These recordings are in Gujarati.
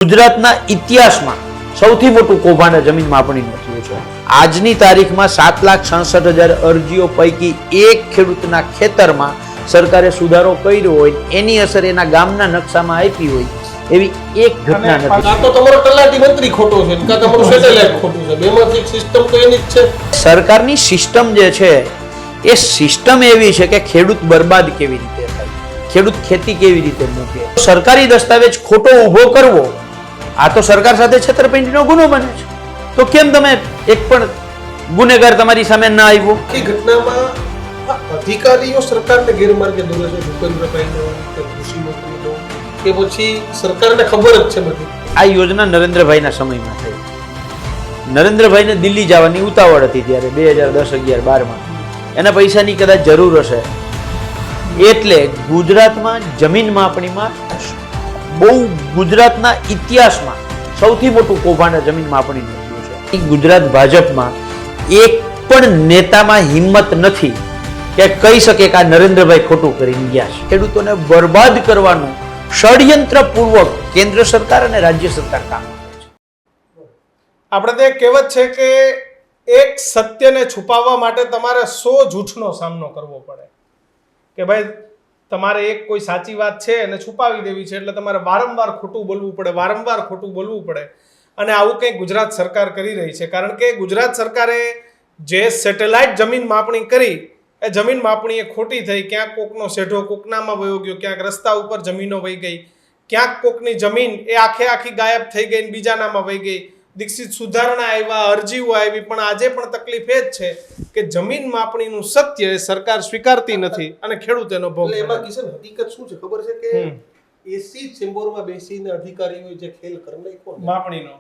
ગુજરાતના ઇતિહાસમાં સૌથી મોટું કૌભાંડ જમીન માપણીનું થયું છે. આજની તારીખમાં 7,66,000 અરજીઓ પૈકી એક ખેડૂતના ખેતરમાં સરકારે સુધારો કર્યો હોય, એની અસર એના ગામના નકશામાં આપી હોય એવી એક ઘટના નથી. આ તો તમારો તલાટી મંત્રી ખોટો છે, કે તમારું સેટેલાઇટ ખોટું છે. બેમાંથી સિસ્ટમ તો એની જ છે. સરકારની સિસ્ટમ જે છે એ સિસ્ટમ એવી છે કે ખેડૂત બરબાદ કેવી રીતે થાય, ખેડૂત ખેતી કેવી રીતે મૂકે. સરકારી દસ્તાવેજ ખોટો ઊભો કરવો આ તો સરકાર સાથે છેતરપિંડીનો ગુનો બને છે. તો કેમ તમે એક પણ ગુનેગાર તમારી સામે ના આવ્યો? એ ઘટનામાં અધિકારીઓ સરકારને ગેરમાર્ગે દોરે છે. ભૂપેન્દ્રભાઈનો કે કૃષિ મંત્રીનો કે પછી સરકારને ખબર જ છે બધી. આ યોજના નરેન્દ્રભાઈના સમયમાં થઈ. નરેન્દ્રભાઈને દિલ્હી જવાની ઉતાવળ હતી ત્યારે 2010-11-12માં. એના પૈસાની કદાચ જરૂર હશે એટલે ગુજરાતમાં જમીન માપણીમાં બહુ ગુજરાતના ઇતિહાસમાં સૌથી મોટું કૌભાંડ જમીન માપણીનું થયું છે. ગુજરાત ભાજપમાં એક પણ નેતામાં હિંમત નથી કે કહી શકે કે આ નરેન્દ્રભાઈ ખોટું કરીને ગયા છે. ખેડૂતોને બરબાદ કરવાનું ષડયંત્રપૂર્વક કેન્દ્ર સરકાર અને રાજ્ય સરકાર કામ કરે છે. આપણે તો એક કહેવત છે કે એક સત્યને છુપાવવા માટે તમારે 100 જૂઠનો સામનો કરવો પડે. કે ભાઈ તમારે એક કોઈ સાચી વાત છે અને છુપાવી દેવી છે એટલે તમારે વારંવાર ખોટું બોલવું પડે, વારંવાર ખોટું બોલવું પડે. અને આવું કંઈક ગુજરાત સરકાર કરી રહી છે. કારણ કે ગુજરાત સરકારે જે સેટેલાઇટ જમીન માપણી કરી એ જમીન માપણી એ ખોટી થઈ. ક્યાંક કોકનો સેઢો કોકનામાં વયો ગયો, ક્યાંક રસ્તા ઉપર જમીનો વહી ગઈ, ક્યાંક કોકની જમીન એ આખી ગાયબ થઈ ગઈ ને બીજાનામાં વહી ગઈ. દીક્ષિત સુધારણા આવ્યા, અરજીઓ આવી, પણ આજે પણ તકલીફ એ જ છે કે જમીન માપણીનું સત્ય એ સરકાર સ્વીકારતી નથી અને ખેડૂત એનો ભોગ. એમાં કિશન હકીકત શું છે ખબર છે કે એસી ચેમ્બરમાં બેસીને અધિકારીઓ જે ખેલ કરી નાખ્યો માપણીનો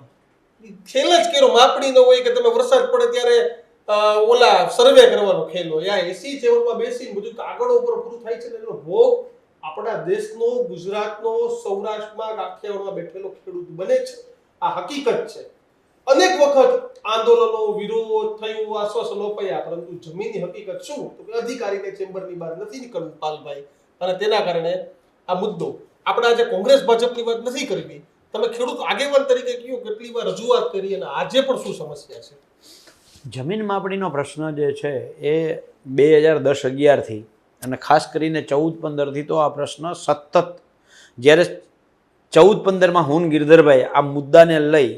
ખેલ જ કર્યો. માપણીનો હોય કે તમે વરસાદ પડે ત્યારે ઓલા સર્વે કરવાનો ખેલ હોય. આ એસી ચેમ્બરમાં બેસીને બધું કાગળો ઉપર પૂરું થાય છે ને એનો ભોગ આપણા દેશનો, ગુજરાતનો, સૌરાષ્ટ્રમાં, કાઠિયાવાડમાં બેઠેલો ખેડૂત બને છે. આ હકીકત છે. અનેક વખત આંદોલનો, વિરોધ થયું, આશ્વાસનો અપાયા, પરંતુ જમીનની હકીકત શું તો કે અધિકારીને ચેમ્બરની બહાર નથી નીકળવું પાલભાઈ. અને તેના કારણે આ મુદ્દો આપણે આજે કોંગ્રેસ ભાજપની વાત નથી કરવી. તમે ખેડૂત આગેવાન તરીકે કયો કેટલી વાર રજૂઆત કરી અને આજે પણ શું સમસ્યા છે? જમીન માપણીનો પ્રશ્ન જે છે એ 2010-11થી અને ખાસ કરીને 14-15થી તો આ પ્રશ્ન સતત, જ્યારે 14-15માં હુન ગિરધરભાઈ આ મુદ્દાને લઈ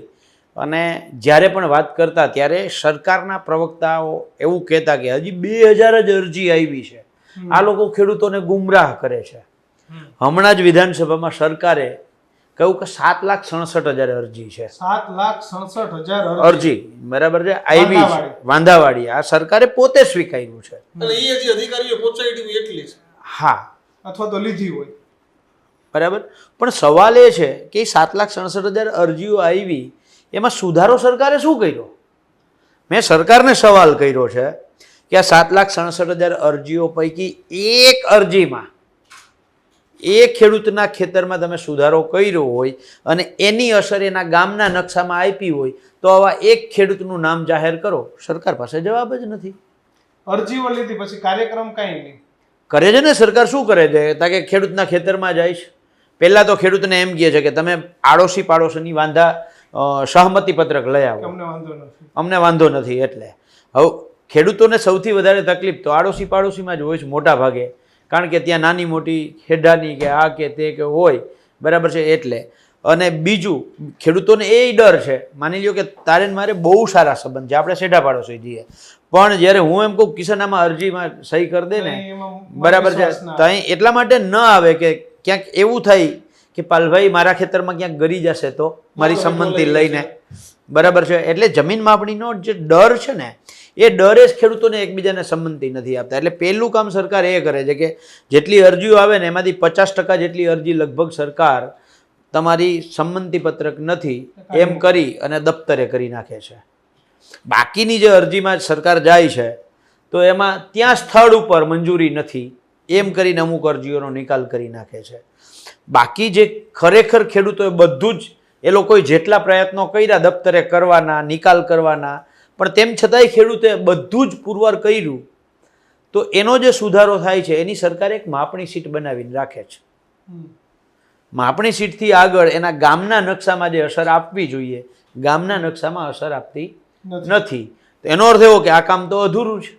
અને જ્યારે પણ વાત કરતા ત્યારે સરકારના પ્રવક્તાઓ એવું કહેતા કે હજી 2000 જ અરજી આવી છે, આ લોકો ખેડૂતોને ગુમરાહ કરે છે. હમણાં જ વિધાનસભામાં સરકારે કહ્યું કે 7,67,000 અરજી છે. 7,67,000 અરજી બરાબર છે આવી છે વાંધાવાળી. આ સરકારે પોતે સ્વીકાર્યું છે અને એ હજી અધિકારીઓ પહોંચાડી એટલી છે. હા, અથવા તો લીધી હોય બરાબર. પણ સવાલ એ છે કે 7,67,000 અરજીઓ આવી, એમાં સુધારો સરકારે શું કર્યો? મેં સરકારને સવાલ કર્યો છે કે આ 7,67,000 અરજીઓ પૈકી એક અરજીમાં એક ખેડૂતના ખેતરમાં તમે સુધારો કર્યો હોય અને એની અસર એના ગામના નકશામાં આપી હોય તો આવા એક ખેડૂતનું નામ જાહેર કરો. સરકાર પાસે જવાબ જ નથી. અરજીઓ લીધી પછી કાર્યક્રમ કાંઈ નહીં કરે છે ને સરકાર. શું કરે છે તાકે ખેડૂતના ખેતરમાં જાય છે. પહેલાં તો ખેડૂતને એમ કહે છે કે તમે આડોશી પાડોશીની વાંધા સહમતિ પત્રક લઈ આવો, અમને વાંધો નથી. એટલે હવે ખેડૂતોને સૌથી વધારે તકલીફ તો આડોશી પાડોશીમાં જ હોય છે મોટા ભાગે, કારણ કે ત્યાં નાની મોટી ખેડાની કે આ કે તે કે હોય, બરાબર છે. એટલે અને બીજું ખેડૂતોને એ ડર છે, માની લ્યો કે તારે મારે બહુ સારા સંબંધ છે, આપણે સેઢા પાડોશી જઈએ, પણ જ્યારે હું એમ કહું કિશનામાં અરજીમાં સહી કરી દે ને, બરાબર છે, ત્યાં એટલા માટે ન આવે કે ક્યાંક એવું થાય કે પાલભાઈ મારા ખેતરમાં ક્યાંક ગરી જશે તો મારી સંમતિ લઈને, બરાબર છે. એટલે જમીન માપણીનો જે ડર છે ને એ ડરે જ ખેડૂતોને એકબીજાને સંમતિ નથી આપતા. એટલે પહેલું કામ સરકાર એ કરે છે કે જેટલી અરજીઓ આવે ને એમાંથી 50% જેટલી અરજી લગભગ સરકાર તમારી સંમતિ પત્રક નથી એમ કરી અને દફતરે કરી નાખે છે. બાકીની જે અરજીમાં સરકાર જાય છે તો એમાં ત્યાં સ્થળ ઉપર મંજૂરી નથી એમ કરીને અમુક અરજીઓનો નિકાલ કરી નાખે છે. બાકી જે ખરેખર ખેડૂતોએ બધું જ એ લોકોએ જેટલા પ્રયત્નો કર્યા દફતરે કરવાના, નિકાલ કરવાના, પણ તેમ છતાંય ખેડૂતે બધું જ પુરવાર કર્યું તો એનો જે સુધારો થાય છે એની સરકાર એક માપણી સીટ બનાવીને રાખે છે. માપણી સીટથી આગળ એના ગામના નકશામાં જે અસર આપવી જોઈએ ગામના નકશામાં અસર આપતી નથી. એનો અર્થ એવો કે આ કામ તો અધૂરું છે.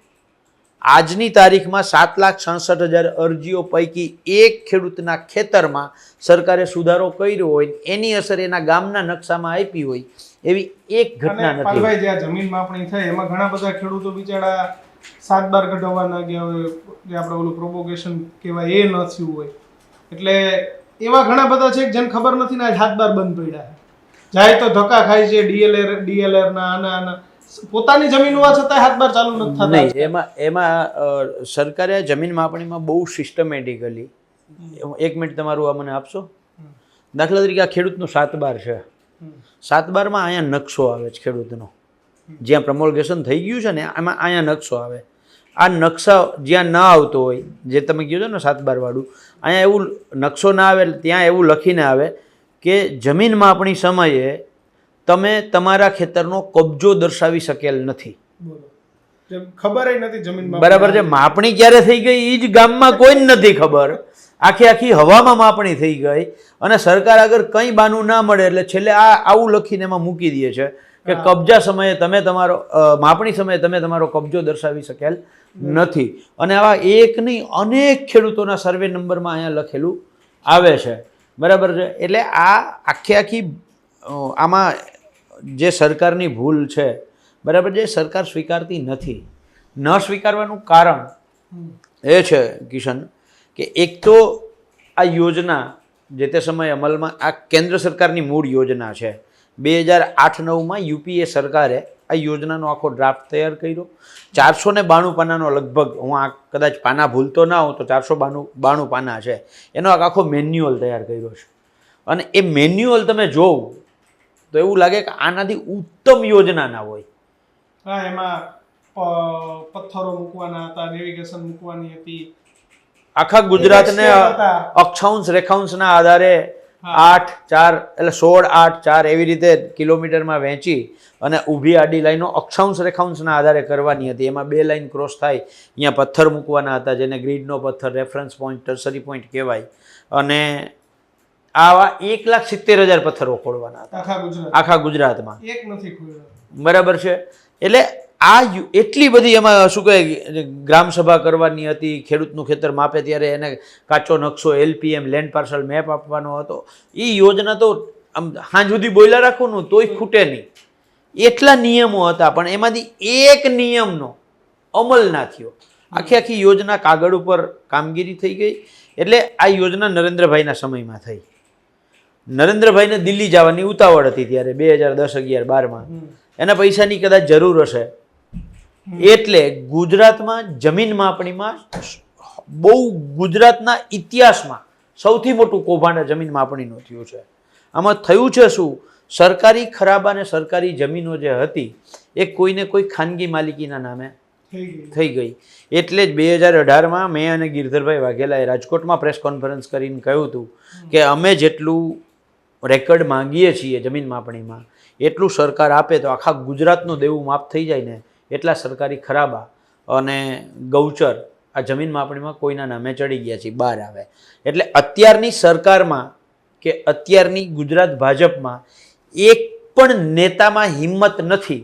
આજની તારીખમાં 7,66,000 અરજીઓ પૈકી એક ખેડૂતના ખેતરમાં સરકારે સુધારો કર્યો હોય એની અસર એના ગામના નકશામાં આપી હોય એવી એક ઘટના અને નથી. પાલભાઈ જ્યાં જમીન માપણી થઈ એમાં ઘણા બધા ખેડૂતો બિચારા 7/12 કઢાવવા ના ગયા હોય, જે આપણે ઓલું પ્રોપોગેશન કહેવાય એ ન થયું હોય, એટલે એવા ઘણા બધા છે કે જેને ખબર નથી ને 7/12 બંધ પડ્યા છે. જાય તો ધક્કા ખાય છે ડીએલઆર ના આના પોતાની જમીન હોવા છતાં 7/12 ચાલુ નથી થતા. નહીં, એમાં સરકારે જમીન માપણીમાં બહુ સિસ્ટમેટિકલી, 1 મિનિટ તમારું આ મને આપશો. દાખલા તરીકે આ ખેડૂતનું 7/12 છે. 7/12 અહીંયા નકશો આવે છે ખેડૂતનો, જ્યાં પ્રમોલ્ગેશન થઈ ગયું છે ને એમાં અહીંયા નકશો આવે. આ નકશા જ્યાં ન આવતો હોય, જે તમે કહો છો ને 7/12 વાળું, અહીંયા એવું નકશો ના આવે, ત્યાં એવું લખીને આવે કે જમીન માપણી સમયે તમે તમારા ખેતરનો કબજો દર્શાવી શકેલ નથી. ખબર નથી જમીન બરાબર છે. માપણી ક્યારે થઈ ગઈ એ જ ગામમાં કોઈ નથી ખબર. આખી હવામાં માપણી થઈ ગઈ અને સરકાર આગળ કંઈ બાનું ના મળે એટલે છેલ્લે આવું લખીને એમાં મૂકી દે છે કે કબજા સમયે તમે તમારો માપણી સમયે તમે તમારો કબજો દર્શાવી શકેલ નથી. અને આવા એક નહીં અનેક ખેડૂતોના સર્વે નંબરમાં અહીંયા લખેલું આવે છે. બરાબર છે. એટલે આ આખી આમાં જે સરકારની ભૂલ છે, બરાબર, જે સરકાર સ્વીકારતી નથી. ન સ્વીકારવાનું કારણ એ છે કિશન કે એક તો આ યોજના જે તે સમયે અમલમાં, આ કેન્દ્ર સરકારની મૂળ યોજના છે. 2008-9માં યુપીએ સરકારે આ યોજનાનો આખો ડ્રાફ્ટ તૈયાર કર્યો. 492 પાનાનો લગભગ, હું આ કદાચ પાના ભૂલતો ના હોઉં તો 492 પાના છે. એનો આખો મેન્યુઅલ તૈયાર કર્યો છે. અને એ મેન્યુઅલ તમે જોવો તો એવું લાગે કે આનાથી ઉત્તમ યોજના ના હોય. હા, એમાં પથ્થરો મૂકવાના હતા, નેવિગેશન મૂકવાની હતી. આખા ગુજરાતને અક્ષાંશ રેખાંશના આધારે 8, 4 એટલે 16, 8, 4 એવી રીતે કિલોમીટરમાં વહેંચી અને ઊભી આડી લાઈનો અક્ષાંશ રેખાંશના આધારે કરવાની હતી. એમાં 2 લાઈન ક્રોસ થાય, અહીંયા પથ્થર મૂકવાના હતા, જેને ગ્રીડનો પથ્થર, રેફરન્સ પોઈન્ટ, ટર્સરી પોઈન્ટ કહેવાય. અને આવા 1,70,000 પથ્થરો ખોડવાના હતા આખા ગુજરાતમાં. એક નથી ખોડ્યો. બરાબર છે. એટલે આ એટલી બધી એમાં શું કહે ગ્રામસભા કરવાની હતી. ખેડૂતનું ખેતર માપે ત્યારે એને કાચો નકશો, LPM લેન્ડ પાર્સલ મેપ આપવાનો હતો. એ યોજના તો આમ હાંજ સુધી બોયલા રાખવાનું તોય ખૂટે નહીં, એટલા નિયમો હતા. પણ એમાંથી એક નિયમનો અમલ ના થયો. આખી યોજના કાગળ ઉપર કામગીરી થઈ ગઈ. એટલે આ યોજના નરેન્દ્રભાઈના સમયમાં થઈ. નરેન્દ્રભાઈને દિલ્હી જવાની ઉતાવળ હતી ત્યારે 2010, 11, 12માં. એના પૈસાની કદાચ જરૂર હશે એટલે ગુજરાતમાં જમીન માપણીમાં બહુ ગુજરાતના ઇતિહાસમાં સૌથી મોટું કૌભાંડ જમીન માપણીનું થયું છે. આમાં થયું છે શું, સરકારી ખરાબા અને સરકારી જમીનો જે હતી એ કોઈને કોઈ ખાનગી માલિકીના નામે થઈ ગઈ. એટલે જ 2018માં મેં અને ગિરધરભાઈ વાઘેલાએ રાજકોટમાં પ્રેસ કોન્ફરન્સ કરીને કહ્યું હતું કે અમે જેટલું રેકર્ડ માંગીએ છીએ જમીન માપણીમાં એટલું સરકાર આપે તો આખા ગુજરાતનું દેવું માફ થઈ જાય ને એટલા સરકારી ખરાબા અને ગૌચર આ જમીન માપણીમાં કોઈના નામે ચડી ગયા છે, બહાર આવે. એટલે અત્યારની સરકારમાં કે અત્યારની ગુજરાત ભાજપમાં એક પણ નેતામાં હિંમત નથી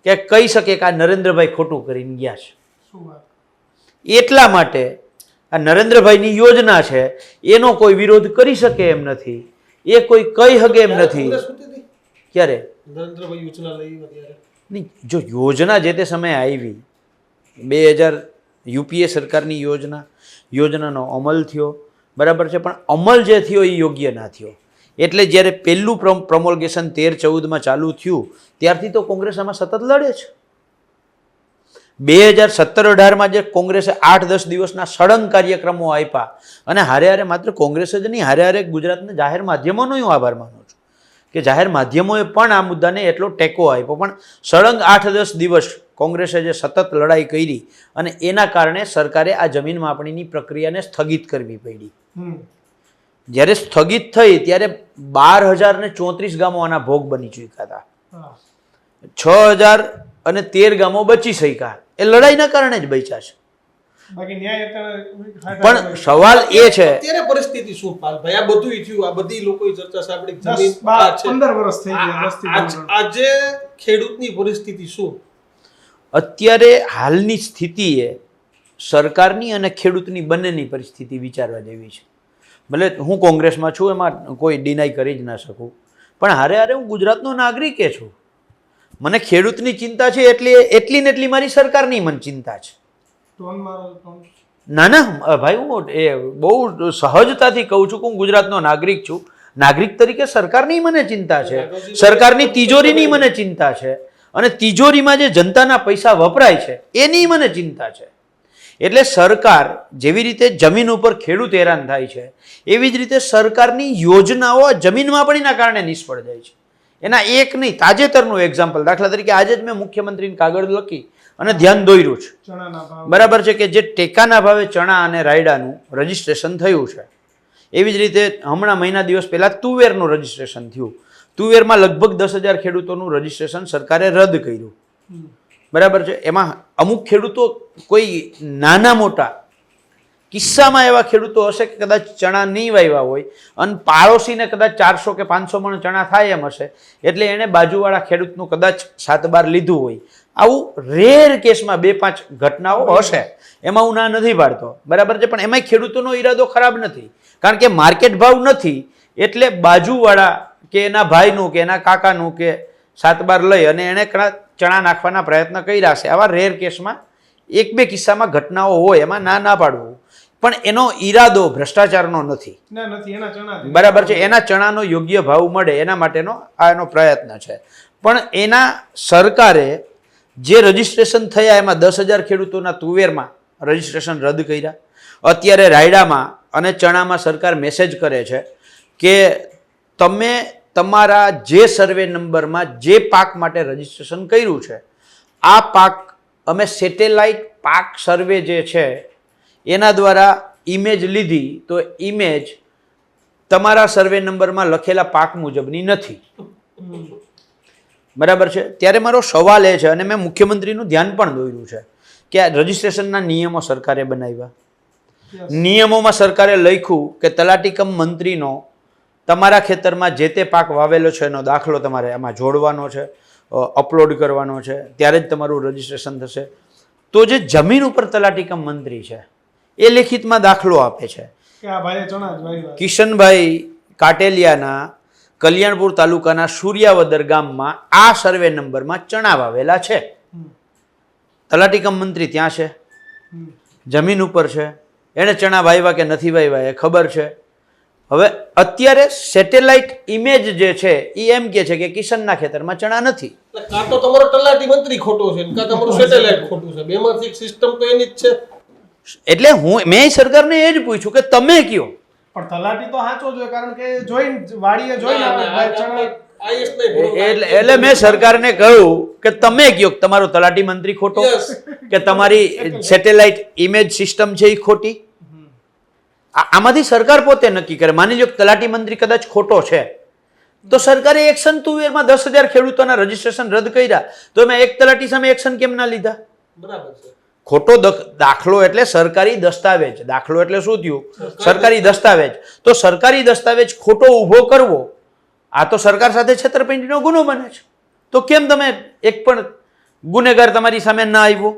કે કહી શકે કે આ નરેન્દ્રભાઈ ખોટું કરીને ગયા છે. એટલા માટે આ નરેન્દ્રભાઈની યોજના છે એનો કોઈ વિરોધ કરી શકે એમ નથી, એ કોઈ કહી શકે એમ નથી. ક્યારે નરેન્દ્રભાઈ યોજના લઈ ત્યારે નહીં, જો યોજના જે તે સમયે આવી 2000 યુપીએ સરકારની યોજનાનો અમલ થયો, બરાબર છે, પણ અમલ જે થયો એ યોગ્ય ના થયો. એટલે જ્યારે પહેલું પ્રમોલ્ગેશન 13-14માં ચાલુ થયું ત્યારથી તો કોંગ્રેસ આમાં સતત લડે છે. 2017-18માં જે કોંગ્રેસે 8-10 દિવસના સળંગ કાર્યક્રમો આપ્યા અને હારે માત્ર કોંગ્રેસ જ નહીં, હારે ગુજરાતના જાહેર માધ્યમોનો હું આભાર માનું છું કે જાહેર માધ્યમોએ પણ આ મુદ્દાને એટલો ટેકો આપ્યો. પણ સળંગ 8-10 દિવસ કોંગ્રેસે જે સતત લડાઈ કરી અને એના કારણે સરકારે આ જમીન માપણીની પ્રક્રિયાને સ્થગિત કરવી પડી. જ્યારે સ્થગિત થઈ ત્યારે 12,034 ગામો આના ભોગ બની ચૂક્યા હતા. 6,013 ગામો બચી શક્યા. એ લડાઈના કારણે જ બચ્યા છે. બાકી ન્યાય અત્યારે પણ સવાલ એ છે, અત્યારે પરિસ્થિતિ શું પાલભાઈ? આ બધું થયું, આ બધી લોકોએ ચર્ચા સાંભળી, 10, જમીન 12, આ છે. 15 વર્ષ થઈ ગયા, 10 થી 15 વર્ષ. આજે ખેડૂતની પરિસ્થિતિ શું? અત્યારે હાલની સ્થિતિએ સરકારની અને ખેડૂતની બંનેની પરિસ્થિતિ વિચારવા જેવી છે. ભલે હું કોંગ્રેસમાં છું, એમાં કોઈ ડિનાય કરી જ ના શકું, પણ હારે હારે હું ગુજરાતનો નાગરિકે છું. મને ખેડૂતની ચિંતા છે, એટલી ને એટલી મારી સરકારની મને ચિંતા છે. ટોન મારો ટોન. ના ના ભાઈ, હું એ બહુ સહજતાથી કહું છું કે હું ગુજરાતનો નાગરિક છું. નાગરિક તરીકે સરકારની મને ચિંતા છે, સરકારની તિજોરીની મને ચિંતા છે, અને તિજોરીમાં જે જનતાના પૈસા વપરાય છે એની મને ચિંતા છે. એટલે સરકાર જેવી રીતે જમીન ઉપર ખેડૂત હેરાન થાય છે, એવી જ રીતે સરકારની યોજનાઓ જમીન માપણીના કારણે નિષ્ફળ જાય છે. એના એક નહીં, તાજેતરનું એક્ઝામ્પલ, દાખલા તરીકે આજે જ મેં મુખ્યમંત્રીને કાગળ લખી અને ધ્યાન દોર્યું છે, ચણાના ભાવ. બરાબર છે, કે જે ટેકાના ભાવે ચણા અને રાયડાનું રજીસ્ટ્રેશન થયું છે. એવી જ રીતે હમણાં મહિના દિવસ પહેલાં તુવેરનું રજીસ્ટ્રેશન થયું. તુવેરમાં લગભગ 10,000 ખેડૂતોનું રજીસ્ટ્રેશન સરકારે રદ કર્યું. બરાબર છે. એમાં અમુક ખેડૂતો કોઈ નાના મોટા કિસ્સામાં એવા ખેડૂતો હશે કે કદાચ ચણા નહીં વાવ્યા હોય અને પાડોશીને કદાચ 400 કે 500 મણ ચણા થાય એમ હશે, એટલે એણે બાજુવાળા ખેડૂતનું કદાચ 7-12 લીધું હોય. આવું રેર કેસમાં 2-5 ઘટનાઓ હશે, એમાં હું ના નથી પાડતો, બરાબર છે. પણ એમાંય ખેડૂતોનો ઈરાદો ખરાબ નથી, કારણ કે માર્કેટ ભાવ નથી એટલે બાજુવાળા કે એના ભાઈનું કે એના કાકાનું કે 7-12 લઈ અને એણે ચણા નાખવાના પ્રયત્ન કર્યા છે. આવા રેર કેસમાં 1-2 કિસ્સામાં ઘટનાઓ હોય, એમાં ના પાડવું, પણ એનો ઈરાદો ભ્રષ્ટાચારનો નથી. ના, નથી. એના ચણા બરાબર છે. એના ચણાનો યોગ્ય ભાવ મળે એના માટેનો આ એનો પ્રયત્ન છે. પણ એના સરકારે જે રજીસ્ટ્રેશન થયા એમાં 10,000 ખેડૂતોના તુવેરમાં રજીસ્ટ્રેશન રદ કર્યા. અત્યારે રાયડામાં અને ચણામાં સરકાર મેસેજ કરે છે કે તમે તમારા જે સર્વે નંબરમાં જે પાક માટે રજીસ્ટ્રેશન કર્યું છે, આ પાક અમે સેટેલાઇટ પાક સર્વે જે છે એના દ્વારા ઇમેજ લીધી, તો ઇમેજ તમારા સર્વે નંબરમાં લખેલા પાક મુજબની નથી. બરાબર છે. ત્યારે મારો સવાલ એ છે, અને મેં મુખ્યમંત્રીનું ધ્યાન પણ દોર્યું છે, કે આ રજીસ્ટ્રેશનના નિયમો સરકારે બનાવ્યા. નિયમોમાં સરકારે લખ્યું કે તલાટી કમ મંત્રીનો તમારા ખેતરમાં જે તે પાક વાવેલો છે એનો દાખલો તમારે આમાં જોડવાનો છે, અપલોડ કરવાનો છે, ત્યારે જ તમારું રજીસ્ટ્રેશન થશે. તો જે જમીન ઉપર તલાટી કમ મંત્રી છે એ લેખિતમાં દાખલો આપે છે કે આ ભાઈએ ચણા જ વાવ્યા. કિશનભાઈ કાટેલિયાના કલ્યાણપુર તાલુકાના સૂર્યાવદર ગામમાં આ સર્વે નંબરમાં ચણા વાવેલા છે. તલાટી કમ મંત્રી ત્યાં છે, જમીન ઉપર છે, એણે ચણા વાવ્યા કે નથી વાવ્યા એ ખબર છે. હવે અત્યારે સેટેલાઇટ ઇમેજ જે છે એ એમ કે છે કે કિશનના ખેતરમાં ચણા નથી. એટલે કાં તો તમારો તલાટી મંત્રી ખોટો છે, કાં તમારું સેટેલાઇટ ખોટું છે. બેમાંથી એક સિસ્ટમ તો એની જ છે. એટલે મેં સરકારને એ જ પૂછ્યું કે તમે કયો. પણ તલાટી તો સાચો જ હોય, કારણ કે જોઈને વાડીએ જોઈને આવે ભાઈ ચણા. એટલે મેં સરકારને કહ્યું કે તમે કયો તમારો તલાટી મંત્રી ખોટો, કે તમારી સેટેલાઇટ ઇમેજ સિસ્ટમ છે એ ખોટી. આમાંથી સરકાર પોતે નક્કી કરે. માની લો તલાટી મંત્રી કદાચ ખોટો છે તો સરકારે એક્શન તુવેરમાં 10,000 ખેડૂતોના રજીસ્ટ્રેશન રદ કર્યા, તો એમાં એક તલાટી સામે એક્શન કેમ ના લીધા? બરાબર છે. ખોટો દાખલો એટલે સરકારી દસ્તાવેજ. દાખલો એટલે શું થયું? સરકારી દસ્તાવેજ. તો સરકારી દસ્તાવેજ ખોટો ઊભો કરવો, આ તો સરકાર સાથે છેતરપિંડીનો ગુનો બને છે. તો કેમ તમે એક પણ ગુનેગાર તમારી સામે ના આવ્યો?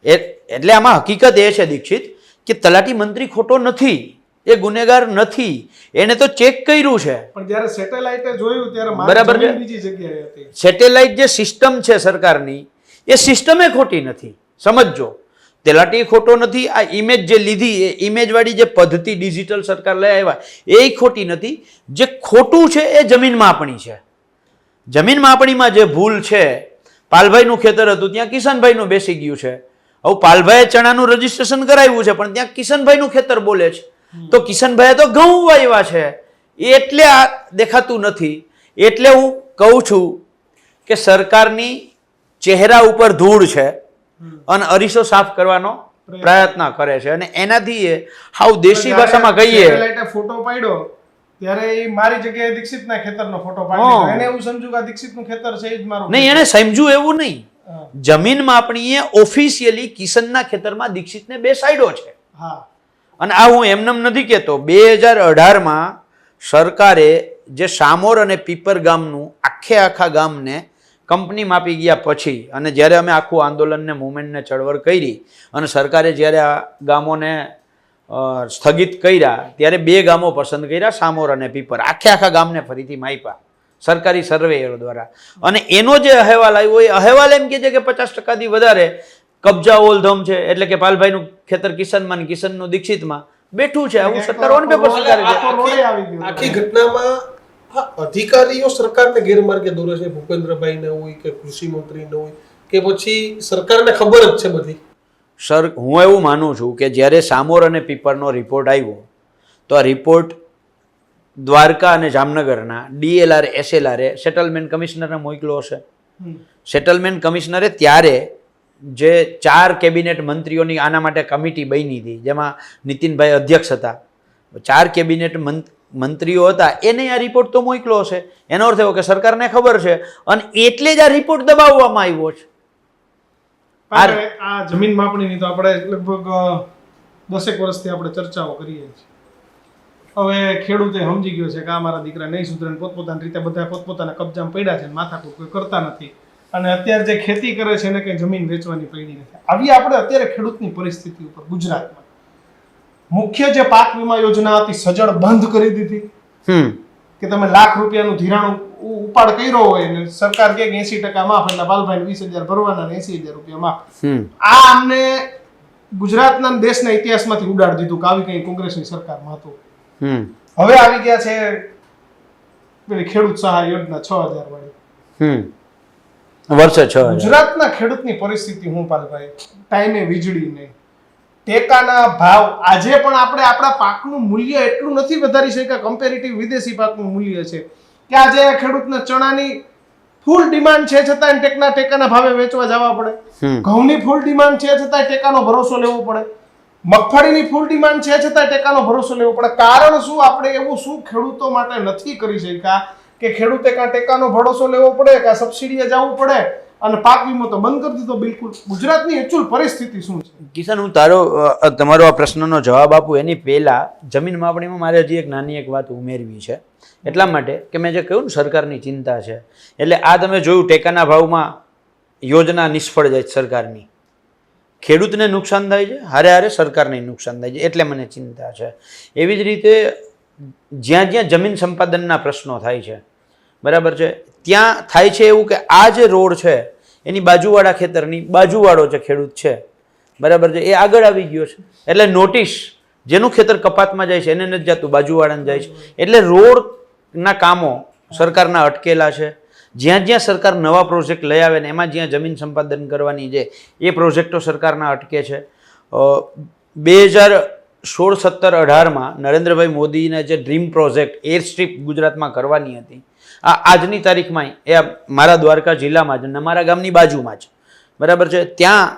એટલે આમાં હકીકત એ છે દીક્ષિત કે તલાટી મંત્રી ખોટો નથી, એ ગુનેગાર નથી, એને તો ચેક કર્યું છે. પણ જ્યારે સેટેલાઇટે જોયું ત્યારે બરાબર છે. મારી બીજી જગ્યાએ હતી. સેટેલાઇટ જે સિસ્ટમ છે સરકારની, એ સિસ્ટમે ખોટી નથી, સમજજો. તલાટી ખોટો નથી, આ ઇમેજ જે લીધી એ ઇમેજવાળી જે પદ્ધતિ ડિજિટલ સરકાર લઈ આવ્યા એ ખોટી નથી. જે ખોટું છે એ જમીન માપણી છે. જમીન માપણીમાં જે ભૂલ છે, પાલભાઈનું ખેતર હતું ત્યાં કિશનભાઈનું બેસી ગયું છે. હવે પાલભાઈએ ચણાનું રજીસ્ટ્રેશન કરાવ્યું છે પણ ત્યાં કિશનભાઈનું ખેતર બોલે છે, તો કિશનભાઈએ તો ઘઉં વાવ્યા છે, એટલે આ દેખાતું નથી. એટલે હું કહું છું કે સરકારની ચહેરા ઉપર ધૂળ છે અને અરીસો સાફ કરવાનો પ્રયત્ન કરે છે, અને એનાથી એ હાવ દેશી ભાષામાં કહીએ, સેટેલાઇટે ફોટો પાડ્યો ત્યારે એ મારી જગ્યાએ દીક્ષિતના ખેતરનો ફોટો પાડ્યો. એને એવું સમજ્યું કે આ દીક્ષિતનું ખેતર છે એ જ મારું. નહીં, એને સમજ્યું એવું નહીં. જમીન માપણીએ ઓફિશિયલી કિશનના ખેતરમાં દીક્ષિતને બેસાડ્યો છે. હા અને આ હું એમનેમ નથી કહેતો. 2018માં સરકારે જે શામોર અને પીપર ગામનું આખા ગામને કંપની માપી ગયા પછી, અને જ્યારે અમે આખું આંદોલનને મુવમેન્ટને ચળવળ કરી અને સરકારે જ્યારે આ ગામોને સ્થગિત કર્યા, ત્યારે 2 ગામો પસંદ કર્યા, શામોર અને પીપર. આખા ગામને ફરીથી માપ્યા સરકારી સર્વેયરો દ્વારા. અને એનો જે અહેવાલ આવ્યો એ અહેવાલ એમ કહે છે કે 50%થી વધારે કબજા ઓલધમ છે, એટલે કે પાલભાઈનું ખેતર કિશનમાં ને કિશનનું દીક્ષિતમાં બેઠું છે. આવું સરકાર ઓન પેપર સ્વીકારે છે. આખી ઘટનામાં અધિકારીઓ સરકારને ગેરમાર્ગે દોરે છે. ભૂપેન્દ્રભાઈ ને હોય કે કૃષિ મંત્રી ને હોય કે પછી સરકારને ખબર જ છે બધી. સર, હું એવું માનું છું કે જ્યારે શામોર અને પીપરનો રિપોર્ટ આવ્યો તો આ રિપોર્ટ દ્વારકા અને જામનગરના DLR SLR સેટલમેન્ટ કમિશનરને મોકલ્યો હશે. સેટલમેન્ટ કમિશનરે ત્યારે જે 4 કેબિનેટ મંત્રીઓની આના માટે કમિટી બની હતી, જેમાં નીતિનભાઈ અધ્યક્ષ હતા, 4 કેબિનેટ મંત્રીઓ હતા, એને આ રિપોર્ટ તો મોકલ્યો હશે. એનો અર્થ એવો કે સરકારને ખબર છે અને એટલે જ આ રિપોર્ટ દબાવવામાં આવ્યો છે. આ જમીન માપણીની તો આપણે લગભગ 10 વર્ષથી આપણે ચર્ચાઓ કરીએ છીએ. હવે ખેડૂતે સમજી ગયો છે કે આ મારા દીકરા નહીં સુધરે, પોતપોતાની રીતે બધા પોતપોતાના કબજામાં પડ્યા છે, માથાકૂટ કોઈ કરતા નથી, અને અત્યારે જે ખેતી કરે છે એને કંઈ જમીન વેચવાની પડી નથી. આવી આપણે અત્યારે ખેડૂતની પરિસ્થિતિ ઉપર ગુજરાતમાં મુખ્ય જે પાક વીમા યોજના હતી સજળ બંધ કરી દીધી કે તમે લાખ રૂપિયાનું ધિરાણ ઉપાડ કર્યો હોય ને સરકાર કે 80% માફ, એટલે બાલભાઈ 20,000 ભરવાના ને 80,000 રૂપિયા માફ. આ અમને ગુજરાતના દેશના ઇતિહાસમાંથી ઉડાડી દીધું કે આવી કઈ કોંગ્રેસની સરકારમાં હતું. હવે આવી ગયા છે પેલી ખેડૂત સહાય યોજના 6,000 વાળી. વર્ષે 6,000. ગુજરાતના ખેડૂતની પરિસ્થિતિ હું પાલભાઈ, ટાઈમે વીજળી નહીં, ટેકાના ભાવ. આજે પણ આપણે આપણા પાકનું મૂલ્ય એટલું નથી વધારી શક્યા કમ્પેરેટિવ વિદેશી પાકનું મૂલ્ય છે કે આજે ખેડૂતને ચણાની ફૂલ ડિમાન્ડ છે છતાં ટેકાના ભાવે વેચવા જવા પડે, ઘઉંની ફૂલ ડિમાન્ડ છે છતાં ટેકાનો ભરોસો લેવો પડે, મગફળીની ફૂલ ડિમાન્ડ છે છતાં ટેકાનો ભરોસો લેવો પડે. કારણ શું? આપણે એવું શું ખેડૂતો માટે નથી કરી શક્યા કે ખેડૂતે કાં ટેકાનો ભરોસો લેવો પડે, કાં સબસિડીએ જવું પડે, અને પાક વીમો તો બંધ કરી દીધો બિલકુલ. ગુજરાતની એકચ્યુઅલ પરિસ્થિતિ શું છે? કિશન, હું તમારો આ પ્રશ્નનો જવાબ આપું એની પહેલા જમીન માપણીમાં મારે હજી એક નાની વાત ઉમેરવી છે. એટલા માટે કે મેં જે કહ્યું ને સરકારની ચિંતા છે, એટલે આ તમે જોયું ટેકાના ભાવમાં યોજના નિષ્ફળ જાય છે સરકારની, ખેડૂતને નુકસાન થાય છે, હારે સરકારને નુકસાન થાય છે, એટલે મને ચિંતા છે. એવી જ રીતે જ્યાં જમીન સંપાદનના પ્રશ્નો થાય છે, બરાબર છે, ત્યાં થાય છે એવું કે આ જે રોડ છે એની બાજુવાળા ખેતરની બાજુવાળો જે ખેડૂત છે, બરાબર છે, એ આગળ આવી ગયો છે, એટલે નોટિસ જેનું ખેતર કપાતમાં જાય છે એને નથી જતું, બાજુવાળાને જાય છે. એટલે રોડના કામો સરકારના અટકેલા છે. જ્યાં સરકાર નવા પ્રોજેક્ટ લઈ આવે ને એમાં જ્યાં જમીન સંપાદન કરવાની છે એ પ્રોજેક્ટો સરકારના અટકે છે. 2016-17-18માં નરેન્દ્રભાઈ મોદીને જે ડ્રીમ પ્રોજેક્ટ એર સ્ટ્રીપ ગુજરાતમાં કરવાની હતી, આ આજની તારીખમાં એ મારા દ્વારકા જિલ્લામાં જ, મારા ગામની બાજુમાં જ, બરાબર છે, ત્યાં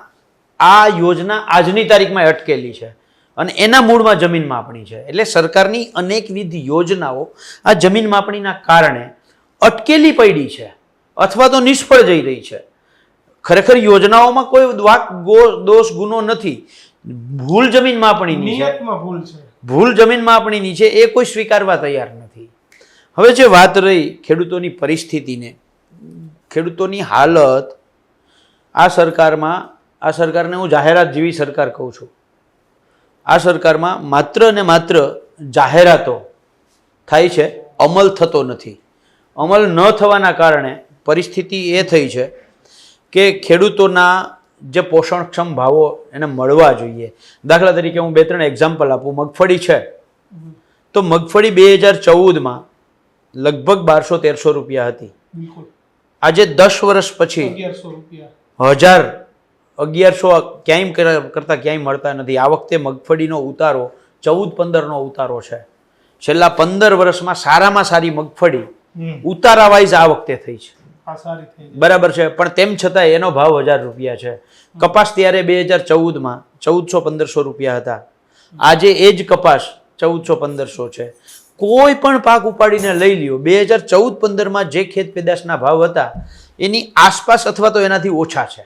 આ યોજના આજની તારીખમાં અટકેલી છે અને એના મૂળમાં જમીન માપણી છે. એટલે સરકારની અનેકવિધ યોજનાઓ આ જમીન માપણીના કારણે અટકેલી પડી છે અથવા તો નિષ્ફળ જઈ રહી છે. ખરેખર યોજનાઓમાં કોઈ દોષ ગુનો નથી, ભૂલ જમીન માપણીની છે, ભૂલ જમીન માપણીની છે, એ કોઈ સ્વીકારવા તૈયાર નથી. હવે જે વાત રહી ખેડૂતોની પરિસ્થિતિને, ખેડૂતોની હાલત, આ સરકારને હું જાહેરાત જેવી સરકાર કહું છું. આ સરકારમાં માત્ર ને માત્ર જાહેરાતો થાય છે, અમલ થતો નથી. અમલ ન થવાના કારણે પરિસ્થિતિ એ થઈ છે કે ખેડૂતોના જે પોષણક્ષમ ભાવો એને મળવા જોઈએ. દાખલા તરીકે હું 2-3 એક્ઝામ્પલ આપું. મગફળી છે તો મગફળી 2014માં લગભગ 1200-1300 રૂપિયા હતી. આજે 10 વર્ષ પછી 1100 ક્યાંય કરતા ક્યાંય મળતા નથી. આ વખતે મગફળીનો ઉતારો 14-15નો ઉતારો છે. છેલ્લા 15 વર્ષમાં સારામાં સારી મગફળી ઉતારા વાઇઝ આ વખતે થઈ છે, બરાબર છે, પણ તેમ છતાં એનો ભાવ 1000 રૂપિયા છે. કપાસ ત્યારે 2014માં 1400-1500 રૂપિયા હતા. આજે એ જ કપાસ 1400-1500 છે. કોઈ પણ પાક ઉપાડીને લઈ લ્યો, 2014-15માં જે ખેત પેદાશના ભાવ હતા એની આસપાસ અથવા તો એનાથી ઓછા છે.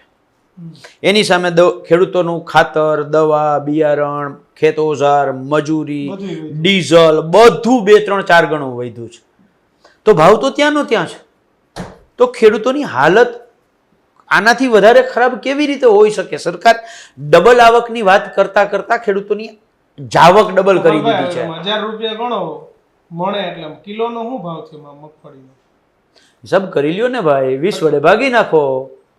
એની સામે ખેડૂતોનું ખાતર, દવા, બિયારણ, ખેત ઓજાર, મજૂરી, ડીઝલ બધું 2, 3, 4 ગણું વધ્યું છે. તો ભાવ તો ત્યાંનો ત્યાં છે. તો ખેડૂતોની હાલત આનાથી વધારે ખરાબ કેવી રીતે હોઈ શકે? સરકાર ડબલ આવકની વાત કરતા કરતા ખેડૂતોની જાવક ડબલ કરી દીધી છે. 1000 રૂપિયા ગણો મણે એટલે કિલોનો શું ભાવ છે મગફળીનો? હિસાબ કરી લ્યો ને ભાઈ, 20 વડે ભાગી નાખો,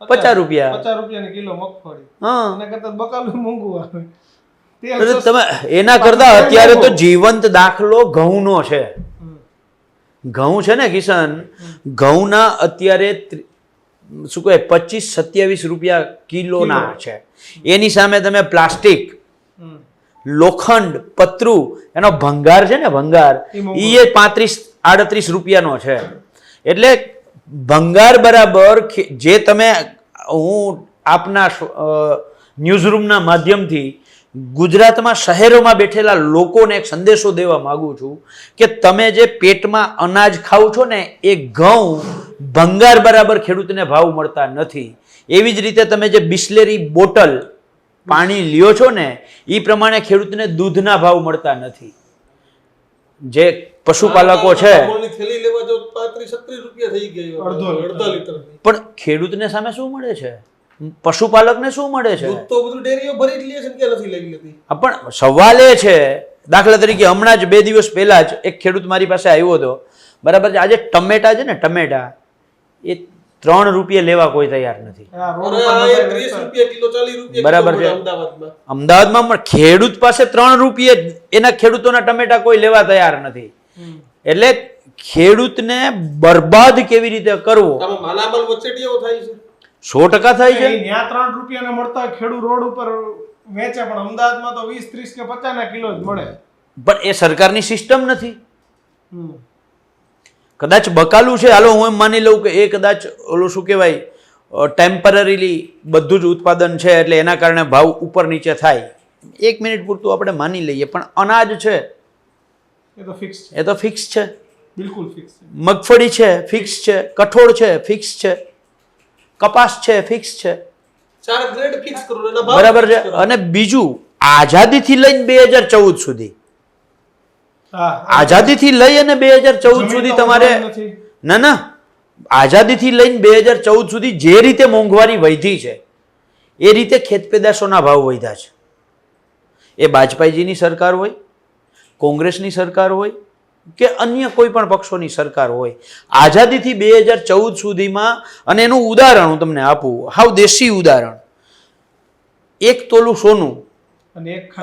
50 રૂપિયા. 50 રૂપિયાની કિલો મગફળી. હા, એના કરતા બકાલું મોંઘું આવે. તમે એના કરતા અત્યારે તો જીવંત દાખલો ઘઉંનો છે. ઘઉં છે ને કિશન, ઘઉંના અત્યારે શું કહે 25-27 રૂપિયા કિલોના છે. એની સામે તમે પ્લાસ્ટિક, લોખંડ, પતરું, એનો ભંગાર છે ને, ભંગાર એ 35-38 રૂપિયાનો છે. એટલે ભંગાર બરાબર જે તમે, હું આપના ન્યૂઝરૂમના માધ્યમથી ગુજરાતમાં શહેરોમાં બેઠેલા લોકોને એક સંદેશો દેવા માંગુ છું કે તમે જે પેટમાં અનાજ ખાવ છો ને એ ઘઉં ભંગાર બરાબર ખેડૂતને ભાવ મળતા નથી. એવી જ રીતે તમે જે બિસ્લેરી બોટલ પાણી લ્યો છો ને એ પ્રમાણે ખેડૂતને દૂધના ભાવ મળતા નથી. જે પશુપાલકો છે થેલી લેવા જો 35-36 રૂપિયા થઈ ગઈ અડધા લીટર. પણ ખેડૂતને સામે શું મળે છે? પશુપાલકને શું મળે છે? દૂધ તો બધું ડેરીઓ ભરી જ લે છે કે નથી લઈ લેતી. પણ સવાલ એ છે, દાખલા તરીકે હમણાં જ 2 દિવસ પહેલા જ એક ખેડૂત મારી પાસે આવ્યો હતો, બરાબર છે. આજે ટમેટા છે ને, ટમેટા એ 3 રૂપિયા લેવા કોઈ તૈયાર નથી. બરાબર છે. અમદાવાદમાં પણ ખેડૂત પાસે 3 રૂપિયા, એના ખેડૂતોના ટમેટા કોઈ લેવા તૈયાર નથી. એટલે ખેડૂતને બરબાદ કેવી રીતે કરવો, માલામાલ વચેટીઓ થાય છે. 100% થાય છે. ત્યાં 3 રૂપિયાના મળતા ખેડૂત રોડ ઉપર વેચે, પણ અમદાવાદમાં તો 20, 30 કે 50 ના કિલો જ મળે. પણ એ સરકારની સિસ્ટમ નથી. કદાચ બકાલું છે, હાલો હું એમ માની લઉં કે એ કદાચ ઓલું શું કહેવાય ટેમ્પરરીલી બધું જ ઉત્પાદન છે એટલે એના કારણે ભાવ ઉપર નીચે થાય. 1 મિનિટ પૂરતું આપણે માની લઈએ, પણ અનાજ છે એ તો ફિક્સ છે. એ તો ફિક્સ છે. બિલકુલ ફિક્સ છે. મગફળી છે ફિક્સ છે, કઠોળ છે ફિક્સ છે, કપાસ છે ફિક્સ છે. 4 ગ્રેડ ફિક્સ કરો એના ભાવ બરાબર છે. અને બીજું આઝાદીથી લઈને 2014 સુધી, આઝાદીથી લઈ અને 2014 સુધી તમારે ના આઝાદીથી લઈને 2014 સુધી જે રીતે મોંઘવારી વધી છે એ રીતે ખેત પેદાશોના ભાવ વધ્યા છે. એ વાજપેયીજીની સરકાર હોય, કોંગ્રેસની સરકાર હોય કે અન્ય કોઈ પણ પક્ષોની સરકાર હોય, આઝાદીથી 2014 સુધીમાં, અને એનું ઉદાહરણ હું તમને આપું, હાવ દેશી ઉદાહરણ, 1 તોલું સોનું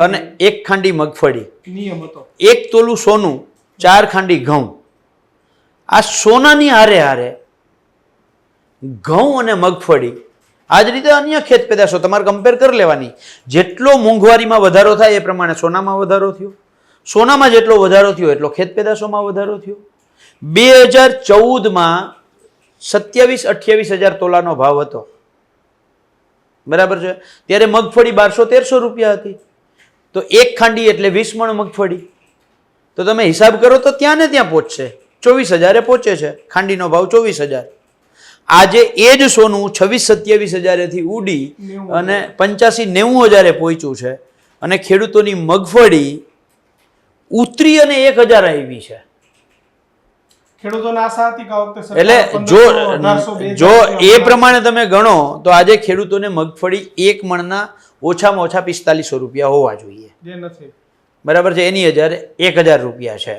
અને 1 ખાંડી મગફળી, નિયમ હતો 1 તોલું સોનું 4 ખાંડી ઘઉં. આ સોનાની હારે હારે ઘઉં અને મગફળી, આ જ રીતે અન્ય ખેત પેદાશો તમારે કમ્પેર કરી લેવાની. જેટલો મોંઘવારીમાં વધારો થાય એ પ્રમાણે સોનામાં વધારો થયો, સોનામાં જેટલો વધારો થયો એટલો ખેત પેદાશોમાં વધારો થયો. 2014માં 27-28 હજાર તોલાનો ભાવ હતો, બરાબર છે. ત્યારે મગફળી 1200-1300 રૂપિયા હતી. તો 1 ખાંડી એટલે 20 મણ મગફળી. તો તમે હિસાબ કરો તો ત્યાં ને ત્યાં પહોંચશે, 24,000 પહોંચે છે. ખાંડીનો ભાવ 24,000. આજે એ જ સોનું 26-27 હજારેથી ઉડી અને 85-90 હજારે પહોંચ્યું છે. અને ખેડૂતોની મગફળી ઉતરી અને 1000 આવી છે. ખેડૂતોને આશા હતી કે આ વખતે એટલે જો એ પ્રમાણે તમે ગણો તો આજે ખેડૂતોને મગફળી 1 મણના ઓછામાં ઓછા 4500 રૂપિયા હોવા જોઈએ, જે નથી. બરાબર છે. એની 1000 રૂપિયા છે.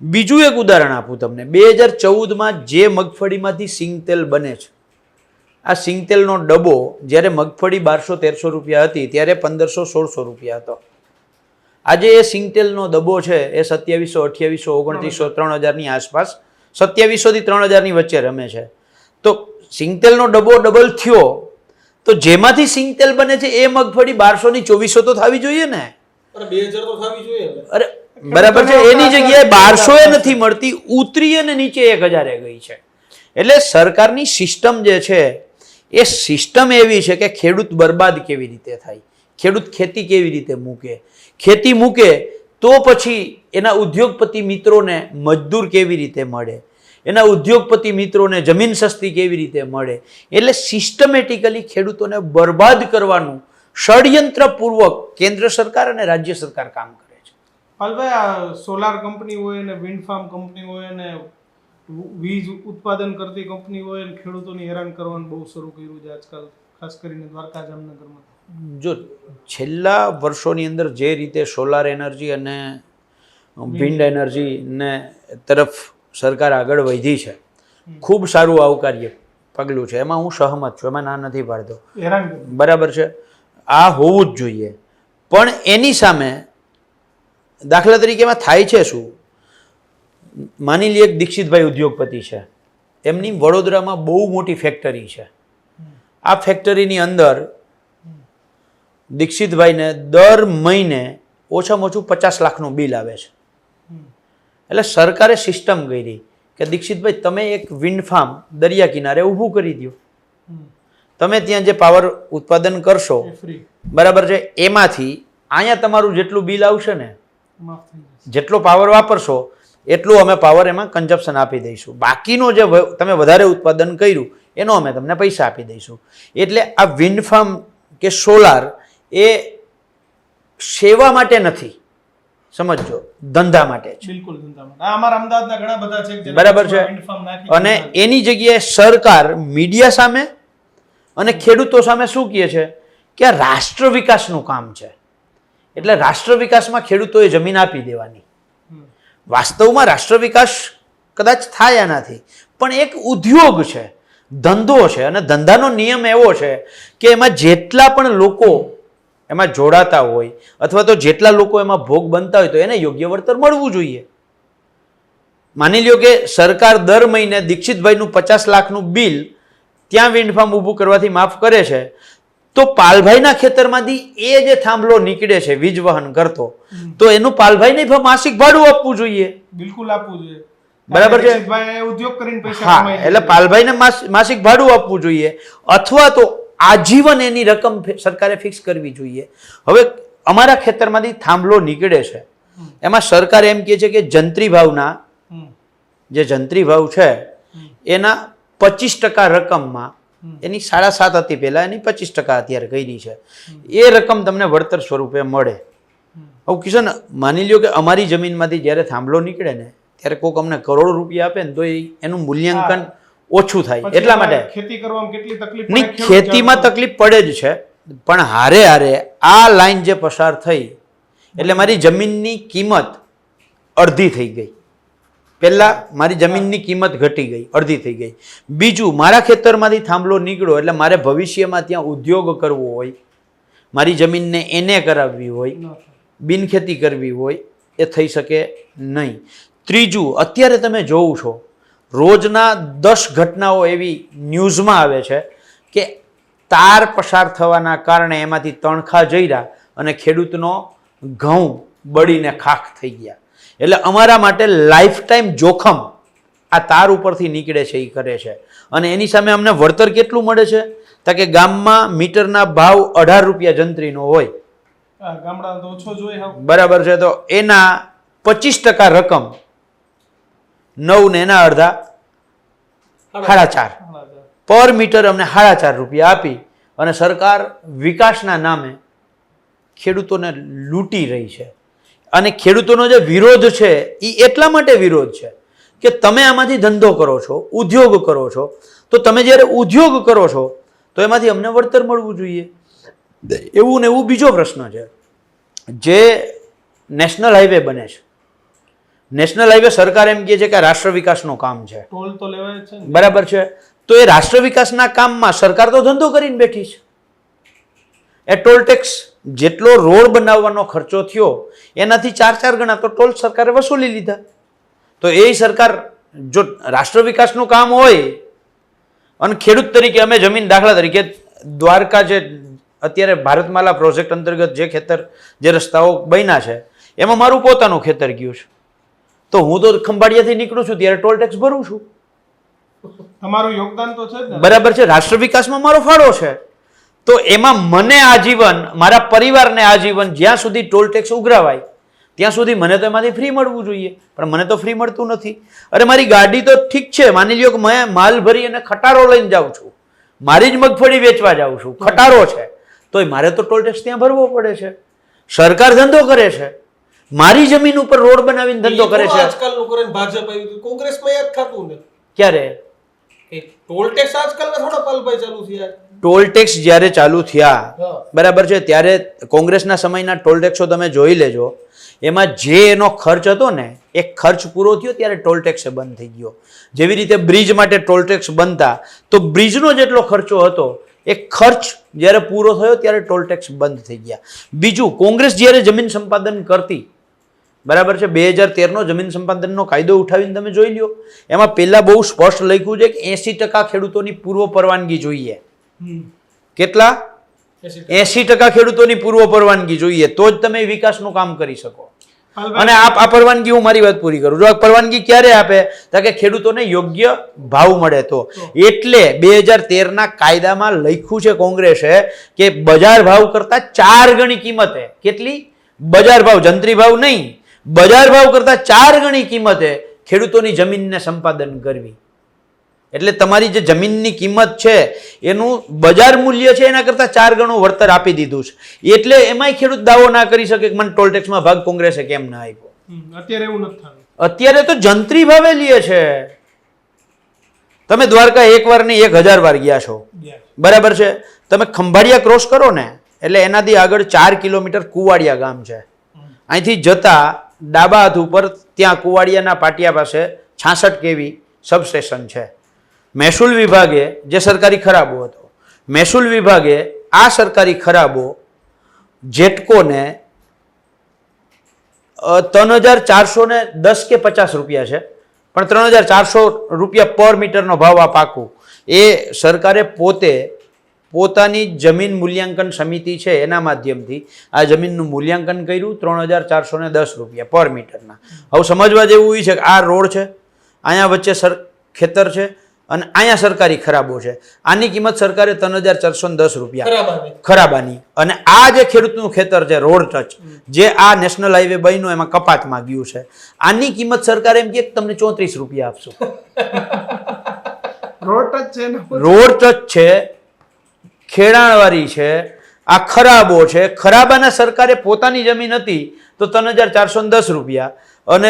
બીજું એક ઉદાહરણ આપું તમને. 2014માં જે મગફળીમાંથી સિંગતેલ બને છે, આ સિંગતેલનો ડબ્બો જ્યારે મગફળી 1200-1300 રૂપિયા હતી ત્યારે 1500-1600 રૂપિયા હતો. આજે એ સિંગતેલનો ડબ્બો છે એ 2700-2800-2900 3000ની આસપાસ, 2700 થી 3000ની વચ્ચે રમે છે. તો સિંગતેલનો ડબ્બો ડબલ થયો તો જેમાંથી સિંગતેલ બને છે એ મગફળી 1200 ની 2400 તો થવી જોઈએ ને. અરે 2000 તો થવી જોઈએ. અરે બરાબર છે. એની જગ્યાએ 1200 એ નથી મળતી, ઉતરી અને નીચે 1000 એ ગઈ છે. એટલે સરકારની સિસ્ટમ જે છે એ સિસ્ટમ એવી છે કે ખેડૂત બરબાદ કેવી રીતે થાય, ખેડૂત ખેતી કેવી રીતે મૂકે, ખેતી મૂકે તો પછી એના ઉદ્યોગપતિ મિત્રોને મજદૂર કેવી રીતે મળે. એના ઉદ્યોગપતિ મિત્રોને જમીન સસ્તી કેવી રીતે મળે. એટલે સિસ્ટમેટિકલી ખેડૂતોને બરબાદ કરવાનું ષડયંત્રપૂર્વક કેન્દ્ર સરકાર અને રાજ્ય સરકાર કામ કરે છે. પાલભાઈ, આ સોલાર કંપની હોય ને વિન્ડ ફાર્મ કંપની હોય ને વીજ ઉત્પાદન કરતી કંપની હોય ને ખેડૂતોને હેરાન કરવાનું બહુ શરૂ કર્યું છે આજકાલ, ખાસ કરીને દ્વારકા જામનગરમાં. જો છેલ્લા વર્ષોની અંદર જે રીતે સોલાર એનર્જી અને વિન્ડ એનર્જીને તરફ સરકાર આગળ વધી છે, ખૂબ સારું આવકાર્ય પગલું છે, એમાં હું સહમત છું, એમાં ના નથી પાડતો, બરાબર છે, આ હોવું જ જોઈએ. પણ એની સામે દાખલા તરીકે એમાં થાય છે શું, માની લઈએ દીક્ષિતભાઈ ઉદ્યોગપતિ છે, એમની વડોદરામાં બહુ મોટી ફેક્ટરી છે. આ ફેક્ટરીની અંદર દીક્ષિતભાઈને દર મહિને ઓછામાં ઓછું 50 લાખનું બિલ આવે છે. એટલે સરકારે સિસ્ટમ કરી કે દીક્ષિતભાઈ તમે એક વિન્ડ ફાર્મ દરિયા કિનારે ઊભું કરી દો, તમે ત્યાં જે પાવર ઉત્પાદન કરશો, બરાબર છે, એમાંથી અહીંયા તમારું જેટલું બિલ આવશે ને, જેટલો પાવર વાપરશો એટલું અમે પાવર એમાં કન્ઝપ્શન આપી દઈશું, બાકીનો જે તમે વધારે ઉત્પાદન કર્યું એનો અમે તમને પૈસા આપી દઈશું. એટલે આ વિન્ડ ફાર્મ કે સોલાર એ સેવા માટે નથી, સમજો, ધંધા માટે છે. બિલકુલ ધંધા માટે. આ અમારા અમદાવાદના ઘણા બધા છે કે બરાબર છે. અને એની જગ્યાએ સરકાર મીડિયા સામે અને ખેડૂતો સામે શું કહે છે કે આ રાષ્ટ્ર વિકાસનું કામ છે, એટલે રાષ્ટ્ર વિકાસમાં ખેડૂતોએ જમીન આપી દેવાની. વાસ્તવમાં રાષ્ટ્ર વિકાસ કદાચ થાય નથી, પણ એક ઉદ્યોગ છે, ધંધો છે, અને ધંધાનો નિયમ એવો છે કે એમાં જેટલા પણ લોકો એમાં જોડાતા હોય અથવા તો જેટલા લોકો એમાં ભોગ બનતા હોય તો એને યોગ્ય વળતર મળવું જોઈએ. માની લ્યો કે સરકાર દર મહિને દીક્ષિતભાઈનું 50 લાખનું બિલ ત્યાં વિન્ડ ફાર્મ ઊભું કરવાથી માફ કરે છે, તો પાલભાઈના ખેતરમાંથી એ જે થાંભલો નીકળે છે વીજ વહન કરતો, તો એનું પાલભાઈને માસિક ભાડું આપવું જોઈએ. બિલકુલ આપવું જોઈએ, બરાબર છે. ઉદ્યોગ કરીને પૈસા હા, એટલે પાલભાઈને માસિક ભાડું આપવું જોઈએ, અથવા તો આજીવન એની રકમ સરકારે ફિક્સ કરવી જોઈએ. હવે અમારા ખેતરમાંથી થાંભલો નીકળે છે, એમાં સરકાર એમ કહે છે કે જંત્રી ભાવના જે જંત્રી ભાવ છે એના 25% રકમમાં, એની 7.5 હતી પહેલા, એની 25% અત્યારે કરી છે, એ રકમ તમને વળતર સ્વરૂપે મળે. હવે કિશન, માની લ્યો કે અમારી જમીનમાંથી જ્યારે થાંભલો નીકળે ને ત્યારે કોઈક અમને કરોડો રૂપિયા આપે ને તો એનું મૂલ્યાંકન ઓછું થાય, એટલા માટે ખેતી કરવામાં કેટલી તકલીફ નહીં, ખેતીમાં તકલીફ પડે જ છે, પણ હારે હારે આ લાઈન જે પસાર થઈ એટલે મારી જમીનની કિંમત અડધી થઈ ગઈ. પહેલા મારી જમીનની કિંમત ઘટી ગઈ, અડધી થઈ ગઈ. બીજું, મારા ખેતરમાંથી થાંભલો નીકળ્યો એટલે મારે ભવિષ્યમાં ત્યાં ઉદ્યોગ કરવો હોય, મારી જમીનને એને કરાવવી હોય, બિનખેતી કરવી હોય, એ થઈ શકે નહીં. ત્રીજું, અત્યારે તમે જોવો છો રોજના 10 ઘટનાઓ એવી ન્યૂઝમાં આવે છે કે તાર પસાર થવાના કારણે એમાંથી તણખા જઈરા અને ખેડૂતનો ઘઉં બળીને ખાખ થઈ ગયા. એટલે અમારા માટે લાઈફ ટાઈમ જોખમ આ તાર ઉપરથી નીકળે છે એ કરે છે. અને એની સામે અમને વળતર કેટલું મળે છે, તો કે ગામમાં મીટરના ભાવ 18 રૂપિયા જંત્રીનો હોય, ગામડામાં તો ઓછો જોઈએ, બરાબર છે, તો એના 25% રકમ 9 ને એના અડધા 4.5 પર મીટર અમને 4.5 રૂપિયા આપી અને સરકાર વિકાસના નામે ખેડૂતોને લૂંટી રહી છે. અને ખેડૂતોનો જે વિરોધ છે એ એટલા માટે વિરોધ છે કે તમે આમાંથી ધંધો કરો છો, ઉદ્યોગ કરો છો, તો તમે જ્યારે ઉદ્યોગ કરો છો તો એમાંથી અમને વળતર મળવું જોઈએ. એવું ને એવું બીજો પ્રશ્ન છે, જે નેશનલ હાઈવે બને છે, નેશનલ હાઈવે સરકાર એમ કહે છે કે રાષ્ટ્ર વિકાસનું કામ છે, ટોલ તો લેવાય છે, બરાબર છે, તો એ રાષ્ટ્ર વિકાસના કામમાં સરકાર તો ધંધો કરીને બેઠી છે. એ ટોલ ટેક્સ જેટલો રોડ બનાવવાનો ખર્ચો થયો એનાથી 4 ગણા તો ટોલ સરકારે વસૂલી લીધા. તો એ સરકાર, જો રાષ્ટ્ર વિકાસનું કામ હોય અને ખેડૂત તરીકે અમે જમીન, દાખલા તરીકે દ્વારકા જે અત્યારે ભારતમાલા પ્રોજેક્ટ અંતર્ગત જે ખેતર, જે રસ્તાઓ બન્યા છે એમાં મારું પોતાનું ખેતર ગયું છે, તો હું તો ખંભાળિયાથી નીકળું છું ત્યારે ટોલ ટેક્સ ભરું છું. તમારું યોગદાન તો છે જ ને, બરાબર છે, રાષ્ટ્ર વિકાસમાં મારો ફાળો છે. તો એમાં મને આજીવન, મારા પરિવારને આજીવન જ્યાં સુધી ટોલ ટેક્સ ઉઘરાવાય ત્યાં સુધી મને તો એમાંથી ફ્રી મળવું જોઈએ, પણ મને તો ફ્રી મળતું નથી. અરે મારી ગાડી તો ઠીક છે, માની લ્યો કે મેં માલ ભરી અને ખટારો લઈને જાઉં છું, મારી જ મગફળી વેચવા જાઉં છું, ખટારો છે, તોય મારે તો ટોલ ટેક્સ ત્યાં ભરવો પડે છે. સરકાર ધંધો કરે છે, મારી જમીન ઉપર રોડ બનાવીને ધંધો કરે છે. આજકાલનું કરે ભાજપ આવ્યું કોંગ્રેસમાં યાદ ખાતું ને ક્યારે ટોલ ટેક્સ આજકાલના થોડા પાલભાઈ ચાલુ થયા. ટોલ ટેક્સ જ્યારે ચાલુ થયા બરાબર છે, ત્યારે કોંગ્રેસના સમયના ટોલ ટેક્સો તમે જોઈ લેજો, એમાં જે એનો ખર્ચ હતો ને એ ખર્ચ પૂરો થયો ત્યારે ટોલ ટેક્સ બંધ થઈ ગયો. જેવી રીતે બ્રિજ માટે ટોલ ટેક્સ બનતા તો બ્રિજનો જેટલો ખર્ચો હતો એ ખર્ચ જ્યારે પૂરો થયો ત્યારે ટોલ ટેક્સ બંધ થઈ ગયા. બીજું, કોંગ્રેસ જ્યારે જમીન સંપાદન કરતી બરાબર છે, 2013નો જમીન સંપાદનનો કાયદો ઉઠાવીને તમે જોઈ લ્યો, એમાં પહેલા બહુ સ્પષ્ટ લખ્યું છે કે 80% ખેડૂતોની પૂર્વ પરવાનગી જોઈએ. કેટલા? 80% ખેડૂતોની પૂર્વ પરવાનગી જોઈએ, તો જ તમે વિકાસનું કામ કરી શકો. અને આ પરવાનગી, હું મારી વાત પૂરી કરું, જો આ પરવાનગી ક્યારે આપે તો કે ખેડૂતોને યોગ્ય ભાવ મળે તો. એટલે 2013ના કાયદામાં લખ્યું છે કોંગ્રેસે કે બજાર ભાવ કરતા 4 ગણી કિંમતે, કેટલી? બજાર ભાવ, જંત્રી ભાવ નહીં, બજાર ભાવ કરતા 4 ગણી કિંમતે ખેડૂતોની જમીનને સંપાદન કરવી. એટલે તમારી જે જમીનની કિંમત છે એનું બજાર મૂલ્ય છે એના કરતા 4 ગણું વળતર આપી દીધું છે. એટલે એમાંય ખેડૂત દાવો ના કરી શકે કે મને ટોલ ટેક્સમાં ભાગ કોંગ્રેસે કેમ ના આપ્યો. અત્યારે એવું નથી થતું. અત્યારે તો જંત્રી ભાવે લે છે. તમે દ્વારકા એકવાર નહીં 1000 વાર ગયા છો, બરાબર છે, તમે ખંભાળિયા ક્રોસ કરો ને એટલે એનાથી આગળ 4 કિલોમીટર કુવાડિયા ગામ છે. અહીંથી જતા ડાબા હાથ ઉપર ત્યાં કુવાડિયાના પાટિયા પાસે 66 kV સબસ્ટેશન છે. મહેસૂલ વિભાગે, જે સરકારી ખરાબો હતો, મહેસૂલ વિભાગે આ સરકારી ખરાબો જેટકોને 3410 કે 50 રૂપિયા છે, પણ 3400 રૂપિયા પર મીટરનો ભાવ આ પાકું. એ સરકારે પોતાની જમીન મૂલ્યાંકન સમિતિ છે એના માધ્યમથી આ જમીનનું મૂલ્યાંકન કર્યું 3410 રૂપિયા પર મીટરના. હવે સમજવા જેવું એ છે કે આ રોડ છે, અહીંયા વચ્ચે ખેતર છે અને અહીંયા સરકારી ખરાબો છે. આની કિંમત સરકારે 3410 રૂપિયા ખરાબાની, અને આ જે ખેડૂતનું ખેતર છે રોડ ટચ, જે આ નેશનલ હાઈવે બન્યો એમાં કપાતમાં ગયું છે, આની કિંમત સરકારે એમ કે તમને 34 રૂપિયા આપશું. રોડ ટચ છે ને, રોડ ટચ છે, ખેડાણવાળી છે, આ ખરાબો છે. ખરાબાના સરકારે પોતાની જમીન હતી તો 3410 રૂપિયા, અને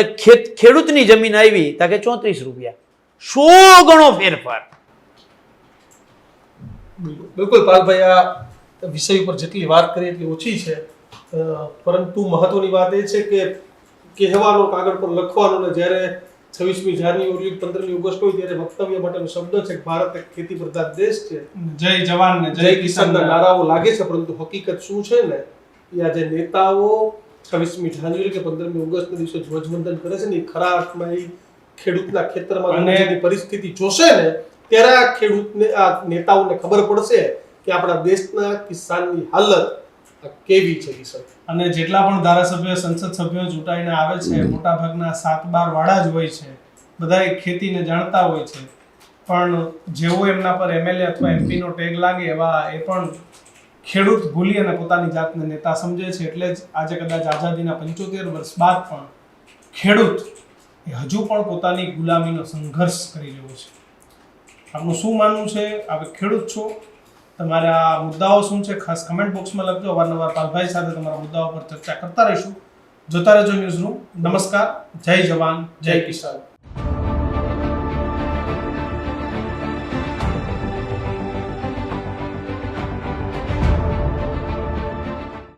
ખેડૂતની જમીન આવી તો કે 34 રૂપિયા. 100 ગણો ફેરફાર. બિલકુલ પાલભાઈ, આ વિષય ઉપર જેટલી વાત કરીએ એટલી ઓછી છે, પરંતુ મહત્વની વાત એ છે કે કહેવાનો, કાગળ પર લખવાનો, ને જ્યારે 26મી જાન્યુઆરી 15મી ઓગસ્ટ હોય ત્યારે વક્તવ્ય માટેનો શબ્દ છે કે ભારત એક ખેતી પ્રધાન દેશ છે, જય જવાન ને જય કિસાનના નારાઓ લાગે છે, પરંતુ હકીકત શું છે ને એ આજે નેતાઓ 26મી જાન્યુઆરી કે 15મી ઓગસ્ટના દિવસે ધ્વજવંદન કરે છે ને, એ ખરા અર્થમાં એ ખેડૂતના ખેતરમાં જેની પરિસ્થિતિ જોશે ને ત્યારે આ ખેડૂતને, આ નેતાઓને ખબર પડશે કે આપણા દેશના કિસાનની હાલત કેવી છે. કિસાન અને જેટલા પણ ધારાસભ્યો, સંસદ સભ્યો ચૂંટાઈને આવે છે, મોટા ભાગના 7-12 વાળા જ હોય છે, બધા ખેતીને જાણતા હોય છે, પણ જેવો એમના પર MLA અથવા MP નો ટેગ લાગે એવા એ પણ ખેડૂત ભૂલી અને પોતાની જાતને નેતા સમજે છે. એટલે જ આજે કદાચ આઝાદીના 75 વર્ષ બાદ પણ ખેડૂત એ હજુ પણ પોતાની ગુલામીનો સંઘર્ષ કરી રહ્યો છે. આપનું શું માનવું છે? આપ ખેડૂત છો, તમારા મુદ્દાઓ શું છે ખાસ કમેન્ટ બોક્સમાં લખજો. અવારનવાર પાલભાઈ સાથે તમારા મુદ્દાઓ પર ચર્ચા કરતા રહીશું. જોતા રહેજો ન્યૂઝરૂમ. નમસ્કાર, જય જવાન, જય કિસાન.